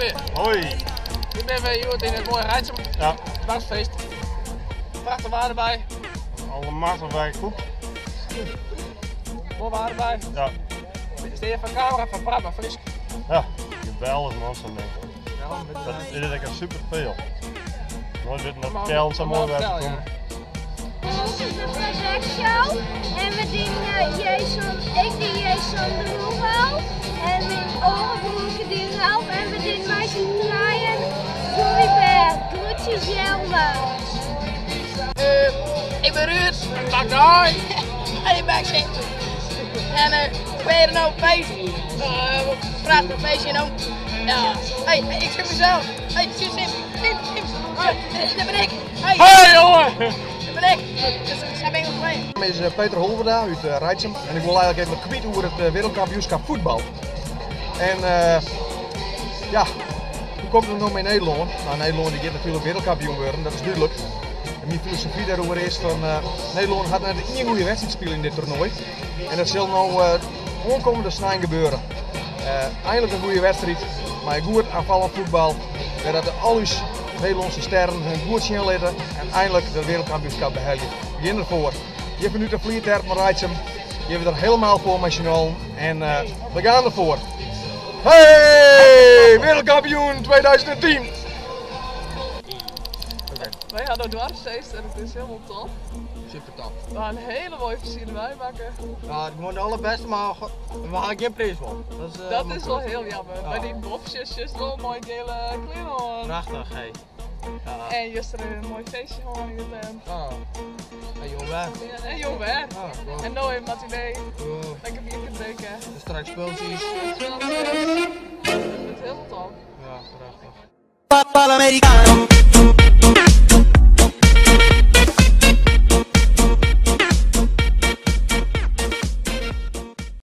weer. Hoi. Ik ben weer hier in het mooie Rijtsum. Ja. Dagsfeest. Prachtig waar erbij. Alle machten bij goed. Mooi waar erbij. Ja. Steed je van camera van Brabant, Frisk. Ja. Geweldig man zo'n ding. Dat is eigenlijk super veel. Nooit dit naar het keld zo mooi bij te komen. Dit is de projectshow en we dienen ik dien Jason de Hoevel en mijn orenbroeken dienen Ralf en we dienen meisje draaien Gulliver, groetjes Jelme. Ik ben Ruud, Maak de Hoorn en ik ben Sint. En ik ben hier nou op feest. Prachtig feestje en ja. Hey, ik schrik mezelf. Hey, Sint. Dat ben ik. Hoi jongen! Dat ben ik. Dus daar ben ik nog mee. Mijn naam is Peter Holverda uit Rijtsum en ik wil eigenlijk even kwijt over het wereldkampioenschap voetbal. En ja, hoe komt het nog met Nederland? Nou, Nederland die gaat natuurlijk wereldkampioen worden, dat is duidelijk. En mijn filosofie daarover is van Nederland gaat net één goede wedstrijd spelen in dit toernooi. En dat zal nou onkomende snijn gebeuren. Eindelijk een goede wedstrijd, maar goed aanvallend voetbal. Dat al uw Nederlandse sterren hun goed zien laten en eindelijk de wereldkampioenschap behelden. Begin ervoor. Je hebt nu de vliegtuig van Rijtsum. Je hebt er helemaal voor met z'n allen en we gaan ervoor. Hey! Wereldkampioen 2010! Wij gaan door Dwarsfeest en het is helemaal top. Super top. We gaan een hele mooie versierde wijn maken. Ja, het wordt de allerbeste, maar we gaan geen prijs van. Dat is wel heel jammer. Maar die bobjes is wel mooi gele kleren. Prachtig, hé. Ja. En just er een mooi feestje gewoon in de tent. En jong weg. En jong weer. En nou even met idee. Lekker bier kunt drinken. Straks speeltjes. Het is helemaal top. Ja, prachtig.